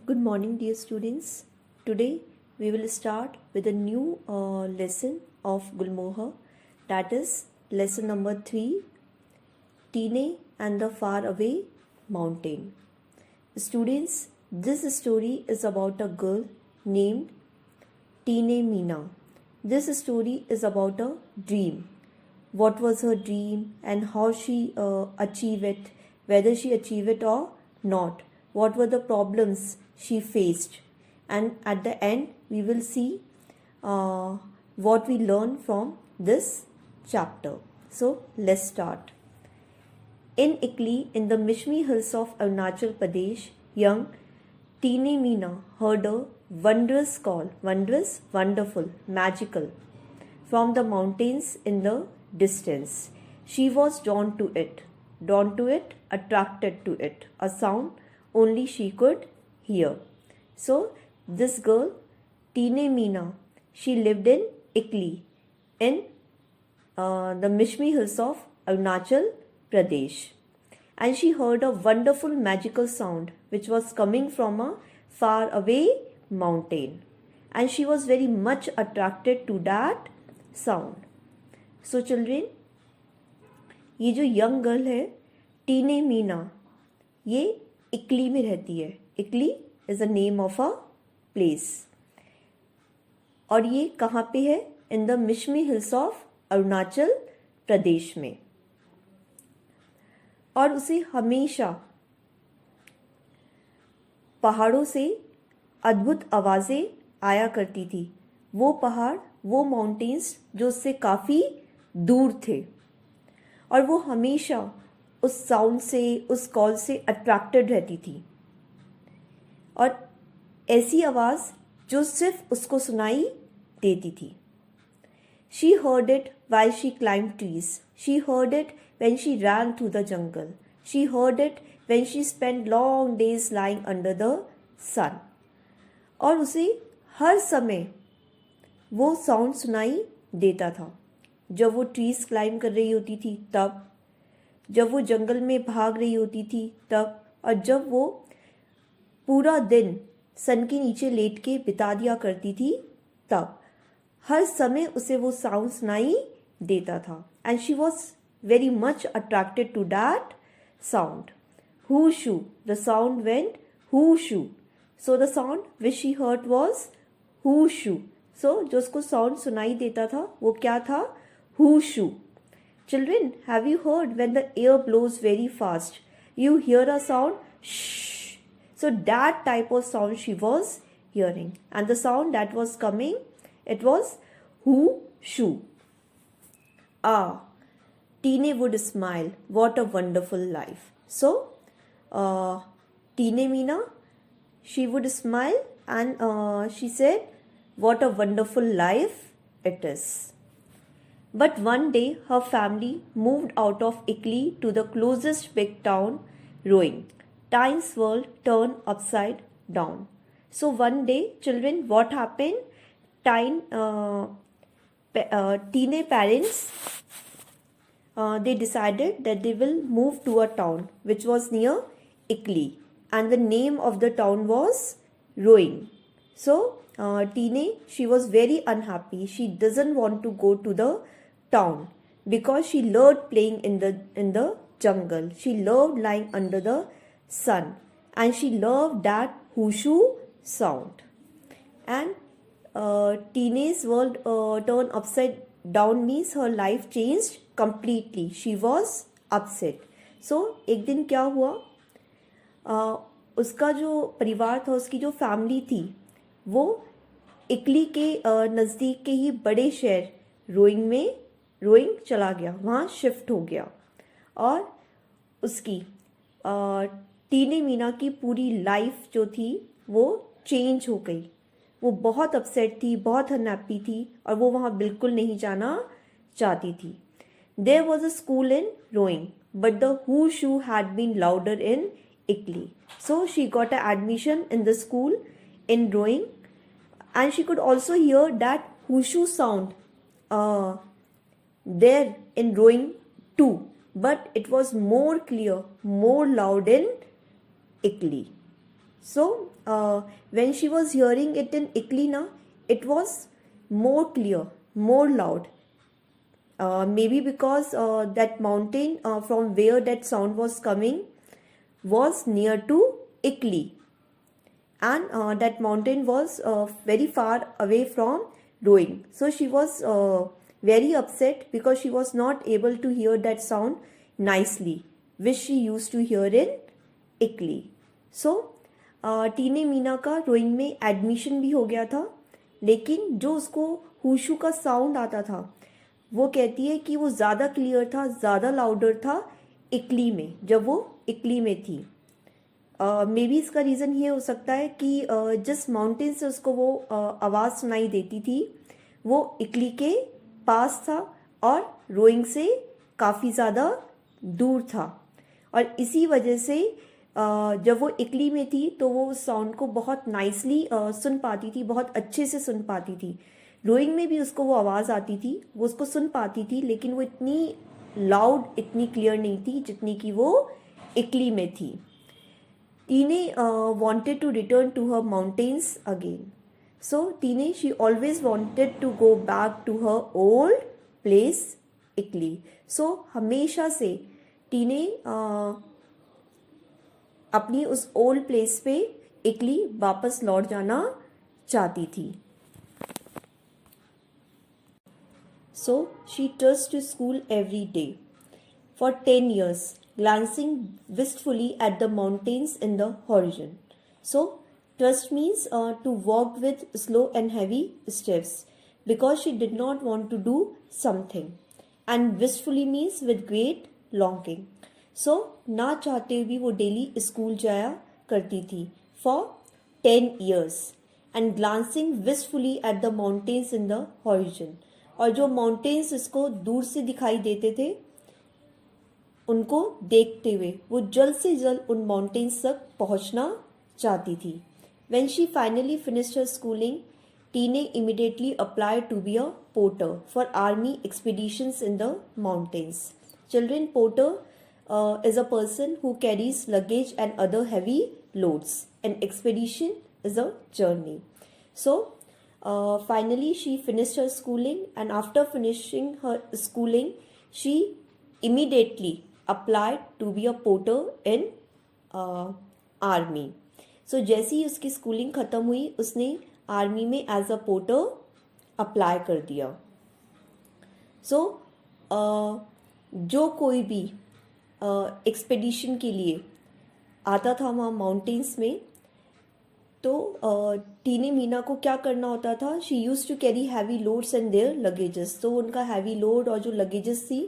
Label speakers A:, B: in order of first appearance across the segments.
A: Good morning, dear students. Today we will start with a new lesson of Gulmohar, that is lesson number 3, Teene and the Faraway Mountain. Students, this story is about a girl named Teene Meena. This story is about a dream. What was her dream and how she achieved it, whether she achieved it or not. What were the problems she faced, and at the end we will see what we learn from this chapter. So let's start. In Ikli, in the Mishmi hills of Arunachal Pradesh, young Teene Meena heard a wondrous call, wondrous, wonderful, magical, from the mountains in the distance. She was drawn to it, attracted to it, a sound only she could hear. So this girl, Teene Meena, she lived in Ikli, in the Mishmi hills of Arunachal Pradesh. And she heard a wonderful magical sound which was coming from a far away mountain. And she was very much attracted to that sound. So children, ये जो young girl है, Teene Meena, ये इकली में रहती है. इकली is the name of a place. और ये कहाँ पे है? In the Mishmi hills of Arunachal Pradesh में. और उसे हमेशा पहाड़ों से अद्भुत आवाज़ें आया करती थी. वो पहाड़, वो माउंटेन्स जो उससे काफ़ी दूर थे, और वो हमेशा उस साउंड से, उस कॉल से अट्रैक्टेड रहती थी. और ऐसी आवाज़ जो सिर्फ उसको सुनाई देती थी. She heard it while she climbed trees. She heard it when she ran through the jungle. She heard it when she spent long days lying under the sun. और उसे हर समय वो साउंड सुनाई देता था. जब वो ट्रीज क्लाइंब कर रही होती थी तब, जब वो जंगल में भाग रही होती थी तब, और जब वो पूरा दिन सन के नीचे लेट के बिता दिया करती थी तब, हर समय उसे वो साउंड सुनाई देता था. And she was very much attracted to that sound. Hoo shoo, the sound went hoo shoo. So the sound which she heard was hoo shoo. So जो उसको साउंड सुनाई देता था वो क्या था? हू शू. Children, have you heard when the air blows very fast, you hear a sound shh? So that type of sound she was hearing, and the sound that was coming, it was who shoo. Ah, Teene would smile. What a wonderful life. So, Teene Meena, she would smile, and she said, "What a wonderful life it is." But one day her family moved out of Ikli to the closest big town, Roing. Tyne's world turned upside down. So one day, children, what happened? Teene parents, they decided that they will move to a town which was near Ikli, and the name of the town was Roing. So Teene, she was very unhappy. She doesn't want to go to the town because she loved playing in the jungle. She loved lying under the sun, and she loved that whooshu sound. And Teene's world turned upside down means her life changed completely. She was upset. So एक दिन क्या हुआ, उसका जो परिवार था, उसकी जो फैमिली थी, वो इकली के नज़दीक के ही बड़े शहर रोइंग चला गया, वहाँ शिफ्ट हो गया. और उसकी टीने मीना की पूरी लाइफ जो थी वो चेंज हो गई. वो बहुत अपसेट थी, बहुत अनहैप्पी थी, और वो वहाँ बिल्कुल नहीं जाना चाहती थी. There was a school in Roing, but the hoo shoo had been louder in इकली. So she got a admission in the school in Roing, and she could also hear that whooshu sound there in Roing too, but it was more clear, more loud in Ikli. So when she was hearing it in Ikli na, it was more clear, more loud. Maybe because that mountain from where that sound was coming was near to Ikli, and that mountain was very far away from Roing. So she was very upset because she was not able to hear that sound nicely, which she used to hear in Ikli. So टीने मीना का rowing में admission भी हो गया था, लेकिन जो उसको हुशू का साउंड आता था वो कहती है कि वो ज़्यादा क्लियर था, ज़्यादा लाउडर था इकली में, जब वो इकली में थी. मे बी इसका रीज़न ये हो सकता है कि जिस माउंटेन से उसको वो आवाज़ सुनाई देती थी वो इकली के पास था और रोइंग से काफ़ी ज़्यादा दूर था, और इसी वजह से जब वो इकली में थी तो वो उस साउंड को बहुत नाइसली सुन पाती थी, बहुत अच्छे से सुन पाती थी. रोइंग में भी उसको वो आवाज़ आती थी, वो उसको सुन पाती थी, लेकिन वो इतनी लाउड, इतनी क्लियर नहीं थी जितनी कि वो इकली में थी. टीने wanted to return to her mountains again. So Tina, she always wanted to go back to her old place, Ikli. So हमेशा से टीने अपनी उस ओल्ड प्लेस पे इकली वापस लौट जाना चाहती थी. So she trudged to school every day for 10 years, glancing wistfully at the mountains in the horizon. So trudge means to walk with slow and heavy steps because she did not want to do something, and wistfully means with great longing. So ना चाहते हुए भी वो daily school जाया करती थी for 10 years and glancing wistfully at the mountains in the horizon. और जो माउंटेन्स इसको दूर से दिखाई देते थे उनको देखते हुए वो जल्द से जल्द उन माउंटेन्स तक पहुंचना चाहती थी. When she finally finished her schooling, Tina immediately applied to be a porter for army expeditions in the mountains. Children, porter is a person who carries luggage and other heavy loads. An expedition is a journey. So finally she finished her schooling, and after finishing her schooling she immediately applied to be a porter in army. So जैसे ही उसकी schooling ख़त्म हुई उसने army में as a porter apply कर दिया. सो जो कोई भी एक्सपेडिशन के लिए आता था वहाँ माउंटेन्स में, तो टीने मीना को क्या करना होता था, she used to carry heavy loads and their luggages. तो उनका हैवी लोड और जो लगेजेस थी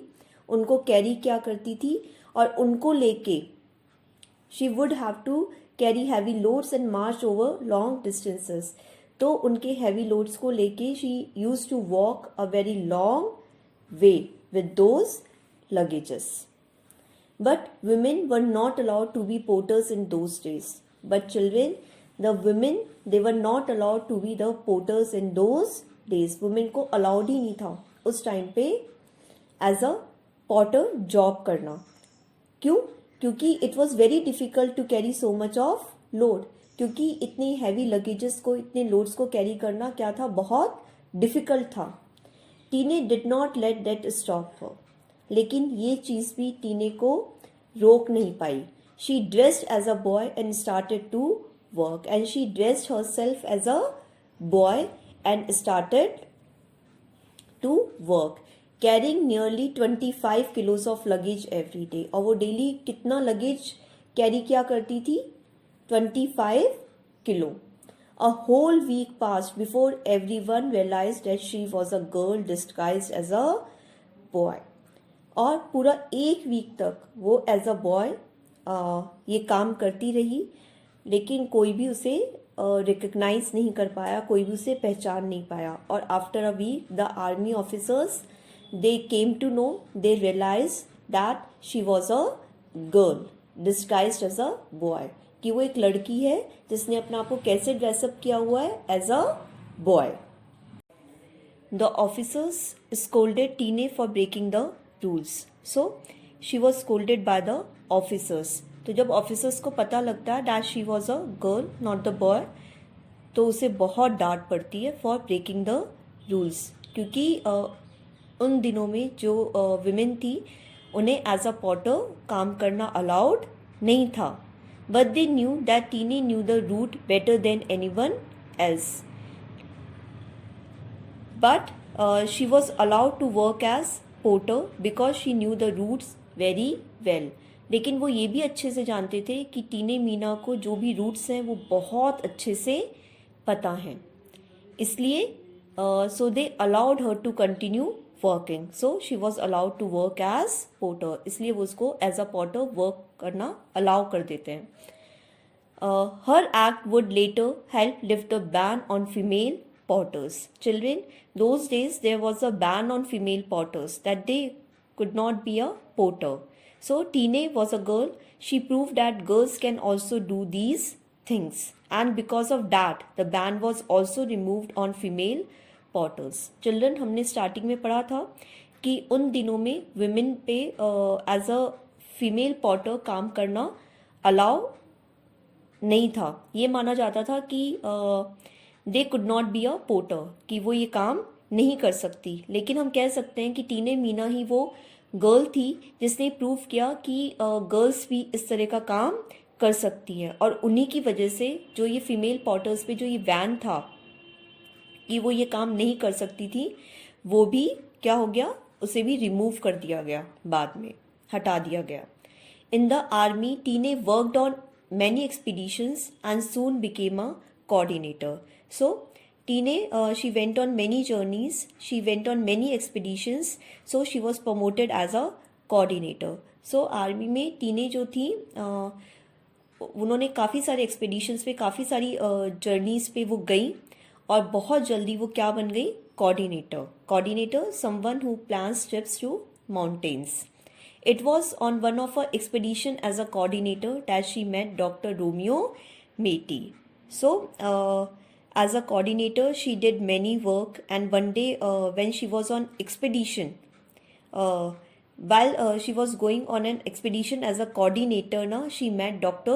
A: उनको कैरी क्या करती थी, और उनको लेके she would have to carry heavy loads and march over long distances. तो उनके हैवी लोड्स को लेके she used to walk a very long way with those luggages. But women were not allowed to be porters in those days. But children, the women, they were not allowed to be the porters in those days. Women को allowed ही नहीं था उस time पे as a porter job करना. क्यों? क्योंकि it was very difficult to carry so much of load. क्योंकि इतने heavy लगेजेस को, इतने लोड्स को कैरी करना क्या था, बहुत डिफिकल्ट था. टीने did not let that stop her. लेकिन ये चीज़ भी टीने को रोक नहीं पाई. She dressed as a boy and started to work, and she dressed herself as a boy and started to work, carrying nearly 25 kilos of luggage every day. और वो डेली कितना लगेज कैरी क्या करती थी, 25 kilo. A whole week passed before everyone realized that she was a girl disguised as a boy. और पूरा एक week तक वो एज अ बॉय ये काम करती रही, लेकिन कोई भी उसे रिकग्नाइज नहीं कर पाया, कोई भी उसे पहचान नहीं पाया. और after a week the army officers they came to know, they realise that she was a girl disguised as a boy, कि वो एक लड़की है जिसने अपने आप को कैसे ड्रेसअप किया हुआ है, as a boy. The officers scolded Tine for breaking the rules. So she was scolded by the officers. तो जब ऑफिसर्स को पता लगता है that she was a girl not the boy, तो उसे बहुत डांट पड़ती है फॉर ब्रेकिंग द रूल्स, क्योंकि उन दिनों में जो विमेन थी उन्हें एज अ पॉटर काम करना अलाउड नहीं था. बट दे न्यू दैट टीने knew the route better than anyone else. But she was allowed to work as porter because she knew the routes very well. लेकिन वो ये भी अच्छे से जानते थे कि टीने मीना को जो भी रूट्स हैं वो बहुत अच्छे से पता हैं, इसलिए so they allowed her to continue working. So she was allowed to work as porter, इसलिए वो उसको एज अ पोर्टर वर्क करना अलाउ कर देते हैं. Her act would later help lift the ban on female potters. Children, those days there was a ban on female potters that they could not be a potter. So Tine was a girl. She proved that girls can also do these things, and because of that the ban was also removed on female potters. Children, हमने starting में पढ़ा था कि उन दिनों में women पे as a female Potter काम करना अलाउ नहीं था. ये माना जाता था कि they could not be a porter, कि वो ये काम नहीं कर सकती. लेकिन हम कह सकते हैं कि टीने मीना ही वो गर्ल थी जिसने प्रूव किया कि गर्ल्स भी इस तरह का काम कर सकती हैं, और उन्हीं की वजह से जो ये फीमेल पॉटर्स पे जो ये बैन था कि वो ये काम नहीं कर सकती थी, वो भी क्या हो गया, उसे भी रिमूव कर दिया गया, बाद में हटा दिया गया. इन द आर्मी टीने worked on many expeditions and soon became a coordinator. So Tine, she went on many journeys, she went on many expeditions, so she was promoted as a coordinator. So army में टीने जो थी उन्होंने काफ़ी सारे expeditions पे, काफ़ी सारी जर्नीज़ पे वो गई, और बहुत जल्दी वो क्या बन गई, coordinator. Coordinator, someone who plans trips to mountains. It was on one of her expedition as a coordinator that she met Dr. Romeo Matey. So as a coordinator she did many work, and one day when she was on expedition, while she was going on an expedition as a coordinator ना, she met Dr.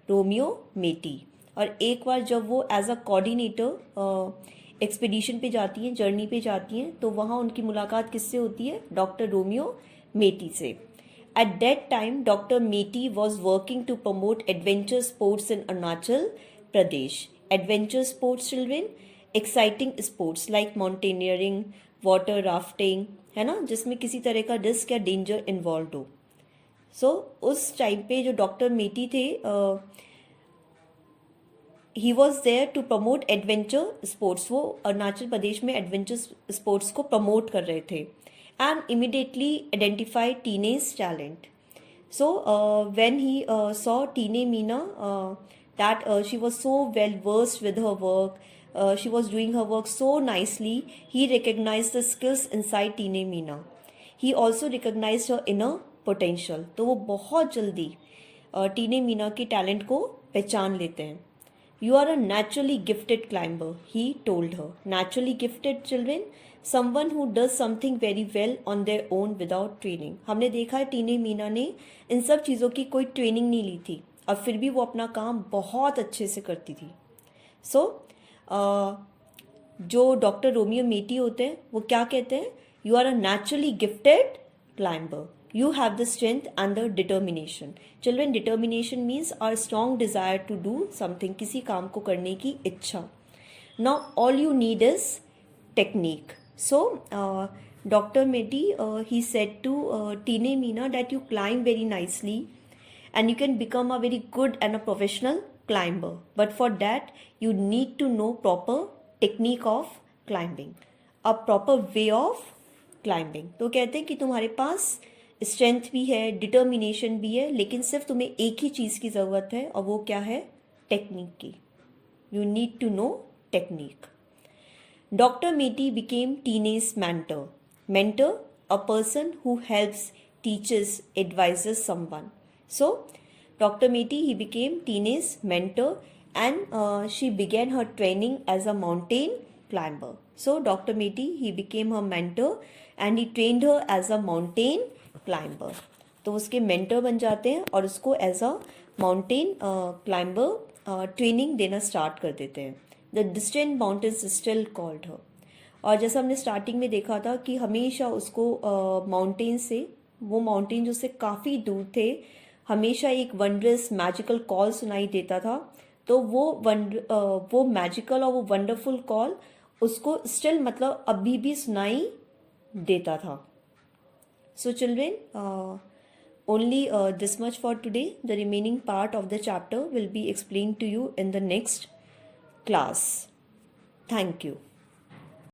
A: Romeo Matey. और एक बार जब वो as a coordinator expedition पे जाती हैं, journey पे जाती हैं, तो वहाँ उनकी मुलाकात किससे होती है, डॉक्टर रोमियो मेटी से. At that time Dr. Matey was working to promote adventure sports in Arunachal Pradesh. Adventure sports, children, exciting sports like mountaineering, water rafting, है ना, जिसमें किसी तरह का रिस्क या डेंजर इन्वॉल्व हो. सो उस टाइम पे जो डॉक्टर मेटी थे, he was there to promote adventure sports. वो अरुणाचल प्रदेश में एडवेंचर स्पोर्ट्स को प्रमोट कर रहे थे, and immediately identify teenage talent. So when he saw टीने Meena that she was so well versed with her work, she was doing her work so nicely, he recognized the skills inside Tine Meena. He also recognized her inner potential. तो वो बहुत जल्दी टीने मीना के talent को पहचान लेते हैं. You are a naturally gifted climber, he told her. Naturally gifted, children, someone who does something very well on their own without training. हमने देखा है टीने मीना ने इन सब चीज़ों की कोई ट्रेनिंग नहीं ली थी, और फिर भी वो अपना काम बहुत अच्छे से करती थी. सो जो डॉक्टर रोमियो मेटी होते हैं वो क्या कहते हैं, you are a naturally gifted climber, you have the strength and the determination. Children, determination means are strong desire to do something, किसी काम को करने की इच्छा. Now all you need is technique. So doctor Matey he said to Tina Meena that you climb very nicely and you can become a very good and a professional climber, but for that you need to know proper technique of climbing, a proper way of climbing. तो कहते हैं कि तुम्हारे पास strength भी है, determination भी है, लेकिन सिर्फ तुम्हें एक ही चीज़ की ज़रूरत है, और वो क्या है, टेक्निक की. You need to know technique. Doctor Matey became teenage mentor. Mentor, a person who helps, teachers, advises someone. So, Dr. Matey, he became Tine's mentor, and she began her training as a mountain climber. So, Dr. Matey, he became her mentor, and he trained her as a mountain climber. तो उसके mentor बन जाते हैं और उसको as a mountain climber training देना start कर देते हैं. The distant mountains still called her. और जैसा हमने स्टार्टिंग में देखा था कि हमेशा उसको माउंटेन से, वो माउंटेन जो उससे काफ़ी दूर थे, हमेशा एक वंडरस मैजिकल कॉल सुनाई देता था. तो वो मैजिकल और वो वंडरफुल कॉल उसको स्टिल मतलब अभी भी सुनाई देता था. So children, only this much for today. The remaining part of the chapter will be explained to you in the next class. Thank you.